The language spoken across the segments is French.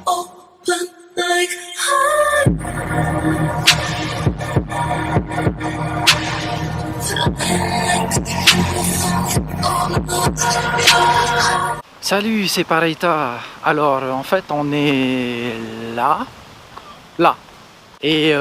open like heart. Salut, c'est Pareita. Alors, en fait, on est là. Et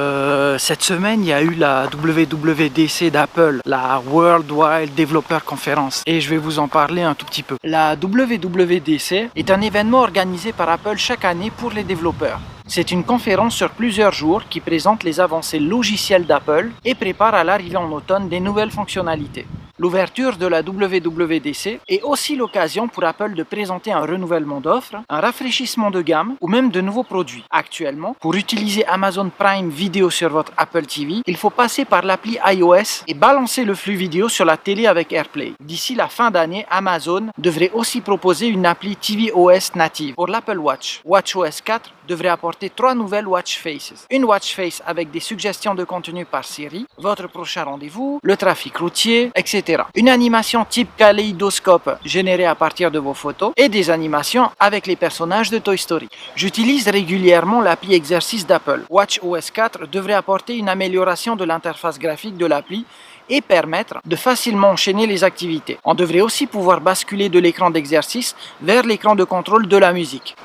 cette semaine, il y a eu la WWDC d'Apple, la Worldwide Developer Conference. Et je vais vous en parler un tout petit peu. La WWDC est un événement organisé par Apple chaque année pour les développeurs. C'est une conférence sur plusieurs jours qui présente les avancées logicielles d'Apple et prépare à l'arrivée en automne des nouvelles fonctionnalités. L'ouverture de la WWDC est aussi l'occasion pour Apple de présenter un renouvellement d'offres, un rafraîchissement de gamme ou même de nouveaux produits. Actuellement, pour utiliser Amazon Prime Video sur votre Apple TV, il faut passer par l'appli iOS et balancer le flux vidéo sur la télé avec AirPlay. D'ici la fin d'année, Amazon devrait aussi proposer une appli tvOS native pour l'Apple Watch. WatchOS 4 devrait apporter 3 nouvelles Watch Faces. Une Watch Face avec des suggestions de contenu par série, votre prochain rendez-vous, le trafic routier, etc. Une animation type kaléidoscope générée à partir de vos photos et des animations avec les personnages de Toy Story. J'utilise régulièrement l'appli exercice d'Apple. WatchOS 4 devrait apporter une amélioration de l'interface graphique de l'appli et permettre de facilement enchaîner les activités. On devrait aussi pouvoir basculer de l'écran d'exercice vers l'écran de contrôle de la musique.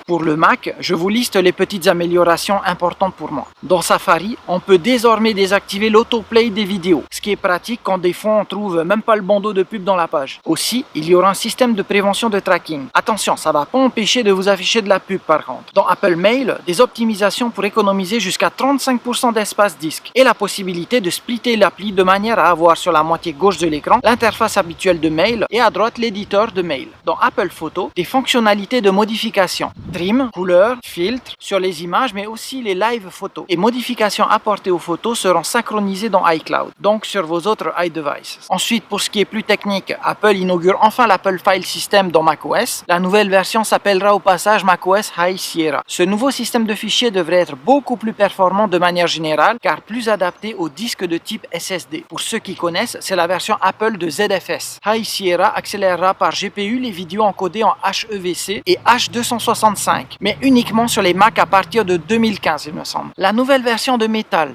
Pour le Mac, je vous liste les petites améliorations importantes pour moi. Dans Safari, on peut désormais désactiver l'autoplay des vidéos, ce qui est pratique quand des fois on trouve même pas le bandeau de pub dans la page. Aussi, il y aura un système de prévention de tracking. Attention, ça va pas empêcher de vous afficher de la pub par contre. Dans Apple Mail, des optimisations pour économiser jusqu'à 35% d'espace disque et la possibilité de splitter l'appli de manière à avoir sur la moitié gauche de l'écran l'interface habituelle de mail et à droite l'éditeur de mail. Dans Apple Photo, des fonctionnalités de modification. Trim, couleur, filtre sur les images mais aussi les live photos. Et modifications apportées aux photos seront synchronisées dans iCloud, donc sur vos autres iDevices. Ensuite, pour ce qui est plus technique, Apple inaugure enfin l'Apple File System dans macOS. La nouvelle version s'appellera au passage macOS High Sierra. Ce nouveau système de fichiers devrait être beaucoup plus performant de manière générale car plus adapté aux disques de type SSD. Pour ceux qui connaissent, c'est la version Apple de ZFS. High Sierra accélérera par GPU les vidéos encodées en HEVC et H265. Mais uniquement sur les Mac à partir de 2015, il me semble. La nouvelle version de Metal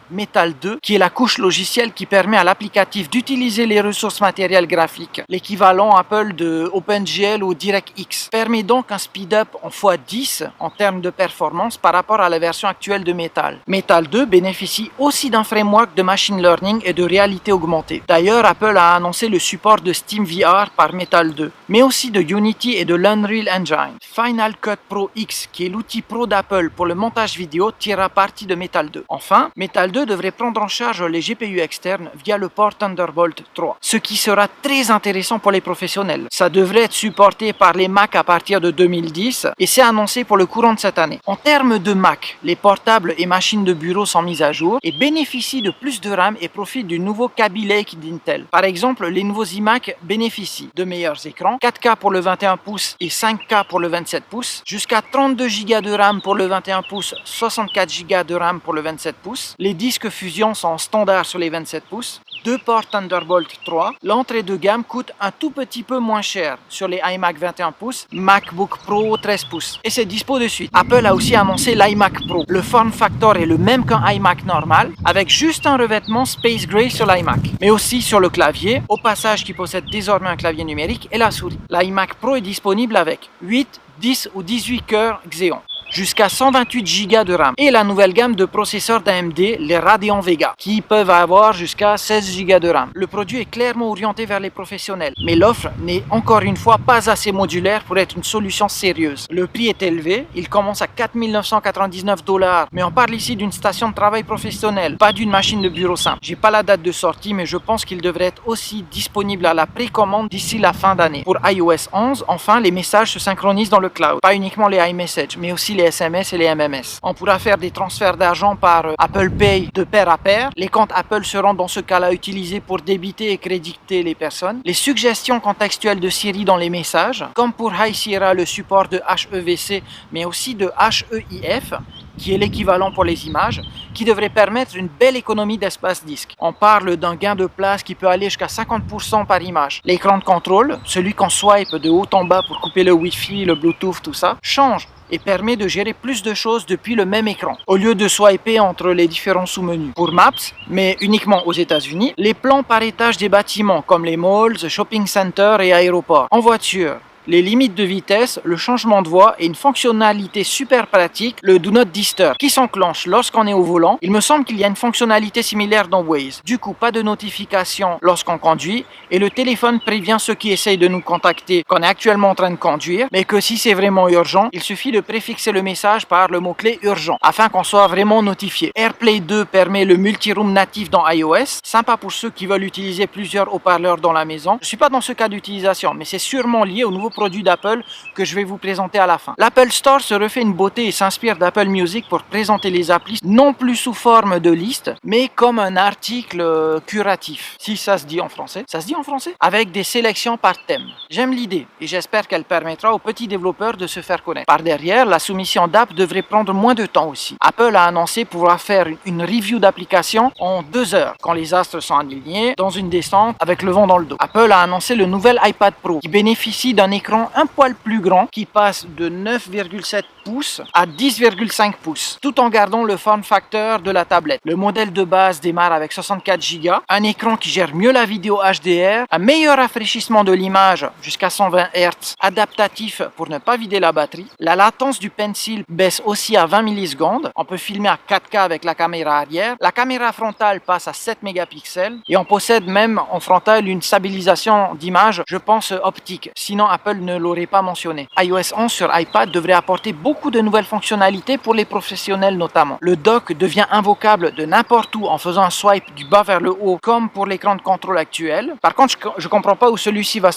2, qui est la couche logicielle qui permet à l'applicatif d'utiliser les ressources matérielles graphiques, l'équivalent Apple de OpenGL ou DirectX, permet donc un speed-up en x10 en termes de performance par rapport à la version actuelle de Metal. Metal 2 bénéficie aussi d'un framework de machine learning et de réalité augmentée. D'ailleurs, Apple a annoncé le support de SteamVR par Metal 2, mais aussi de Unity et de l'Unreal Engine. Final Cut Pro X, qui est l'outil pro d'Apple pour le montage vidéo, tirera parti de Metal 2. Enfin, Metal 2 devrait prendre en charge les GPU externes via le port Thunderbolt 3, ce qui sera très intéressant pour les professionnels. Ça devrait être supporté par les Mac à partir de 2010 et c'est annoncé pour le courant de cette année. En termes de Mac, les portables et machines de bureau sont mises à jour et bénéficient de plus de RAM et profitent du nouveau Kaby Lake d'Intel. Par exemple, les nouveaux iMac bénéficient de meilleurs écrans, 4K pour le 21 pouces et 5K pour le 27 pouces, jusqu'à 32 Go de RAM pour le 21 pouces, 64 Go de RAM pour le 27 pouces. Les disques Fusion sont standards sur les 27 pouces. 2 ports Thunderbolt 3. L'entrée de gamme coûte un tout petit peu moins cher sur les iMac 21 pouces, MacBook Pro 13 pouces. Et c'est dispo de suite. Apple a aussi annoncé l'iMac Pro. Le form factor est le même qu'un iMac normal, avec juste un revêtement Space Gray sur l'iMac, mais aussi sur le clavier, au passage qui possède désormais un clavier numérique et la souris. L'iMac Pro est disponible avec 8, 10 ou 18 cœurs Xeon, jusqu'à 128 Go de RAM, et la nouvelle gamme de processeurs d'AMD, les Radeon Vega, qui peuvent avoir jusqu'à 16 Go de RAM. Le produit est clairement orienté vers les professionnels, mais l'offre n'est encore une fois pas assez modulaire pour être une solution sérieuse. Le prix est élevé, il commence à 4 999 $, mais on parle ici d'une station de travail professionnelle, pas d'une machine de bureau simple. J'ai pas la date de sortie, mais je pense qu'il devrait être aussi disponible à la précommande d'ici la fin d'année. Pour iOS 11, enfin, les messages se synchronisent dans le cloud, pas uniquement les iMessage, mais aussi les SMS et les MMS. On pourra faire des transferts d'argent par Apple Pay de pair à pair. Les comptes Apple seront dans ce cas-là utilisés pour débiter et créditer les personnes. Les suggestions contextuelles de Siri dans les messages, comme pour High Sierra le support de HEVC mais aussi de HEIF, qui est l'équivalent pour les images, qui devrait permettre une belle économie d'espace disque. On parle d'un gain de place qui peut aller jusqu'à 50% par image. L'écran de contrôle, celui qu'on swipe de haut en bas pour couper le Wi-Fi, le Bluetooth, tout ça, change et permet de gérer plus de choses depuis le même écran, au lieu de swiper entre les différents sous-menus. Pour Maps, mais uniquement aux États-Unis, les plans par étage des bâtiments, comme les malls, shopping centers et aéroports. En voiture, les limites de vitesse, le changement de voie et une fonctionnalité super pratique, le Do Not Disturb, qui s'enclenche lorsqu'on est au volant. Il me semble qu'il y a une fonctionnalité similaire dans Waze. Du coup, pas de notification lorsqu'on conduit et le téléphone prévient ceux qui essayent de nous contacter qu'on est actuellement en train de conduire, mais que si c'est vraiment urgent, il suffit de préfixer le message par le mot-clé urgent afin qu'on soit vraiment notifié. AirPlay 2 permet le multi-room natif dans iOS, sympa pour ceux qui veulent utiliser plusieurs haut-parleurs dans la maison. Je suis pas dans ce cas d'utilisation, mais c'est sûrement lié au nouveau produit d'Apple que je vais vous présenter à la fin. L'Apple Store se refait une beauté et s'inspire d'Apple Music pour présenter les applis non plus sous forme de liste, mais comme un article curatif. Si ça se dit en français. Ça se dit en français? Avec des sélections par thème. J'aime l'idée et j'espère qu'elle permettra aux petits développeurs de se faire connaître. Par derrière, la soumission d'app devrait prendre moins de temps aussi. Apple a annoncé pouvoir faire une review d'application en 2 heures, quand les astres sont alignés, dans une descente avec le vent dans le dos. Apple a annoncé le nouvel iPad Pro qui bénéficie d'un écran un poil plus grand qui passe de 9,7 pouces à 10,5 pouces tout en gardant le form factor de la tablette. Le modèle de base démarre avec 64 Go, un écran qui gère mieux la vidéo HDR, un meilleur rafraîchissement de l'image jusqu'à 120 Hz, adaptatif pour ne pas vider la batterie. La latence du Pencil baisse aussi à 20 millisecondes. On peut filmer à 4K avec la caméra arrière. La caméra frontale passe à 7 mégapixels et on possède même en frontal une stabilisation d'image, je pense optique. Sinon Apple ne l'aurait pas mentionné. iOS 11 sur iPad devrait apporter beaucoup de nouvelles fonctionnalités pour les professionnels notamment. Le dock devient invocable de n'importe où en faisant un swipe du bas vers le haut comme pour l'écran de contrôle actuel. Par contre, je comprends pas où celui-ci va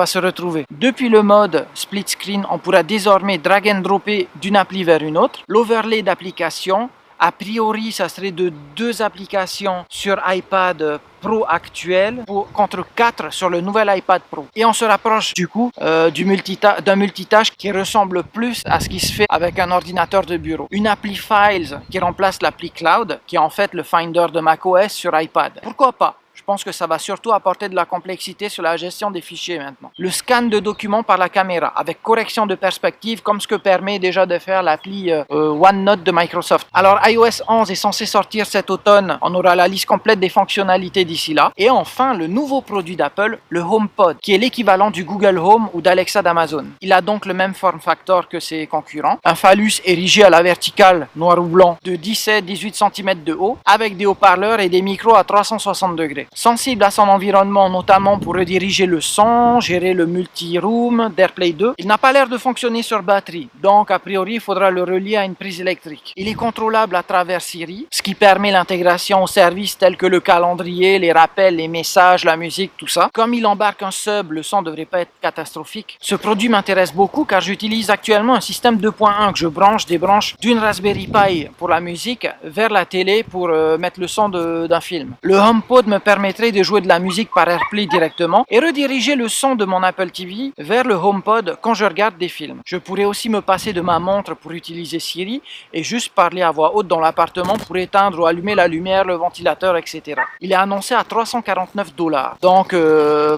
se retrouver. Depuis le mode split screen, on pourra désormais drag and dropper d'une appli vers une autre. L'overlay d'applications, a priori, ça serait de 2 applications sur iPad Pro actuel contre 4 sur le nouvel iPad Pro. Et on se rapproche du coup d'un multitâche qui ressemble plus à ce qui se fait avec un ordinateur de bureau. Une appli Files qui remplace l'appli Cloud, qui est en fait le Finder de macOS sur iPad. Pourquoi pas? Je pense que ça va surtout apporter de la complexité sur la gestion des fichiers maintenant. Le scan de documents par la caméra avec correction de perspective comme ce que permet déjà de faire l'appli OneNote de Microsoft. Alors iOS 11 est censé sortir cet automne. On aura la liste complète des fonctionnalités d'ici là. Et enfin, le nouveau produit d'Apple, le HomePod, qui est l'équivalent du Google Home ou d'Alexa d'Amazon. Il a donc le même form factor que ses concurrents. Un phallus érigé à la verticale, noir ou blanc, de 17-18 cm de haut, avec des haut-parleurs et des micros à 360 degrés. Sensible à son environnement, notamment pour rediriger le son, gérer le multi-room d'AirPlay 2, il n'a pas l'air de fonctionner sur batterie, donc a priori il faudra le relier à une prise électrique. Il est contrôlable à travers Siri, ce qui permet l'intégration aux services tels que le calendrier, les rappels, les messages, la musique, tout ça. Comme il embarque un sub, le son devrait pas être catastrophique. Ce produit m'intéresse beaucoup car j'utilise actuellement un système 2.1 que je débranche d'une Raspberry Pi pour la musique vers la télé pour mettre le son d'un film. Le HomePod me permettrait de jouer de la musique par AirPlay directement et rediriger le son de mon Apple TV vers le HomePod quand je regarde des films. Je pourrais aussi me passer de ma montre pour utiliser Siri et juste parler à voix haute dans l'appartement pour éteindre ou allumer la lumière, le ventilateur, etc. Il est annoncé à 349 $, donc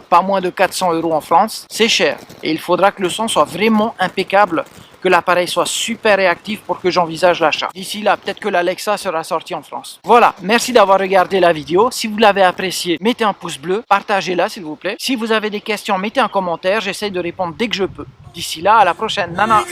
pas moins de 400 € en France. C'est cher et il faudra que le son soit vraiment impeccable, que l'appareil soit super réactif pour que j'envisage l'achat. D'ici là, peut-être que l'Alexa sera sortie en France. Voilà, merci d'avoir regardé la vidéo. Si vous l'avez appréciée, mettez un pouce bleu, partagez-la s'il vous plaît. Si vous avez des questions, mettez un commentaire, j'essaie de répondre dès que je peux. D'ici là, à la prochaine, nana.